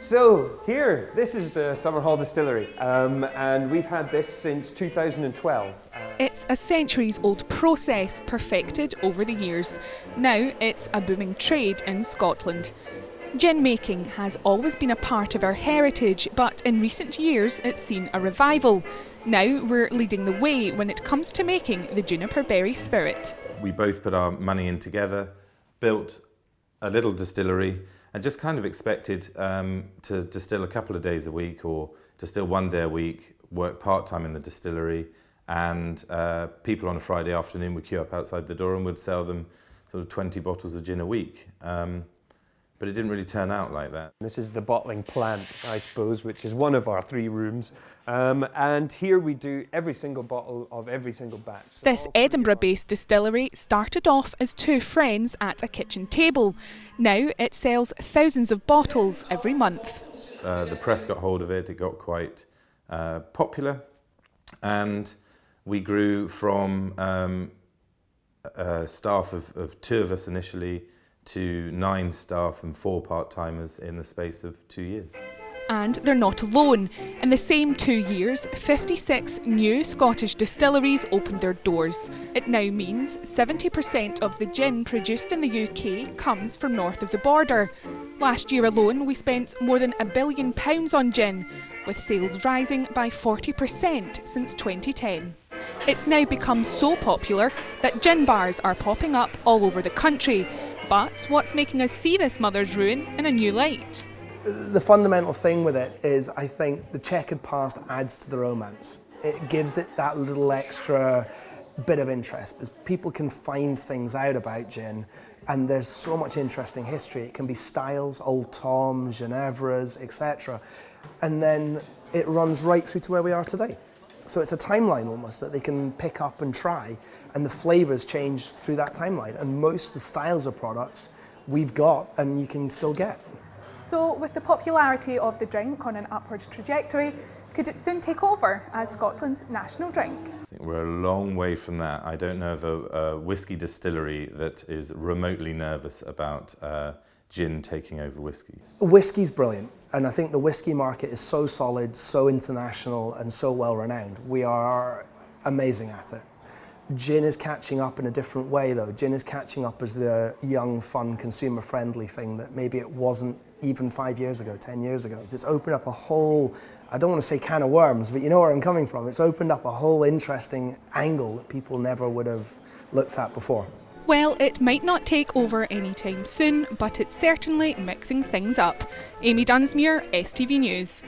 So here, this is the Summerhall Distillery, and we've had this since 2012. It's a centuries-old process perfected over the years. Now it's a booming trade in Scotland. Gin making has always been a part of our heritage, but in recent years it's seen a revival. Now we're leading the way when it comes to making the juniper berry spirit. We both put our money in together, built a little distillery, and just kind of expected to distill a couple of days a week or distill one day a week, work part-time in the distillery, and people on a Friday afternoon would queue up outside the door and would sell them sort of 20 bottles of gin a week. But it didn't really turn out like that. This is the bottling plant, I suppose, which is one of our 3 rooms. And here we do every single bottle of every single batch. So this Edinburgh-based distillery started off as 2 friends at a kitchen table. Now it sells thousands of bottles every month. The press got hold of it, it got quite popular, and we grew from a staff of 2 of us initially to 9 staff and 4 part-timers in the space of 2 years. And they're not alone. In the same 2 years, 56 new Scottish distilleries opened their doors. It now means 70% of the gin produced in the UK comes from north of the border. Last year alone, we spent more than £1 billion on gin, with sales rising by 40% since 2010. It's now become so popular that gin bars are popping up all over the country. But what's making us see this mother's ruin in a new light? The fundamental thing with it is, I think, the checkered past adds to the romance. It gives it that little extra bit of interest, because people can find things out about gin, and there's so much interesting history. It can be styles, Old Tom, Ginevras, etc. And then it runs right through to where we are today. So it's a timeline almost that they can pick up and try, and the flavours change through that timeline. And most of the styles of products we've got and you can still get. So with the popularity of the drink on an upward trajectory, could it soon take over as Scotland's national drink? I think we're a long way from that. I don't know of a whisky distillery that is remotely nervous about gin taking over whisky. Whisky's brilliant, and I think the whisky market is so solid, so international and so well renowned. We are amazing at it. Gin is catching up in a different way though. Gin is catching up as the young, fun, consumer-friendly thing that maybe it wasn't even 5 years ago, 10 years ago. It's opened up a whole, I don't want to say can of worms, but you know where I'm coming from. It's opened up a whole interesting angle that people never would have looked at before. Well, it might not take over anytime soon, but it's certainly mixing things up. Amy Dunsmuir, STV News.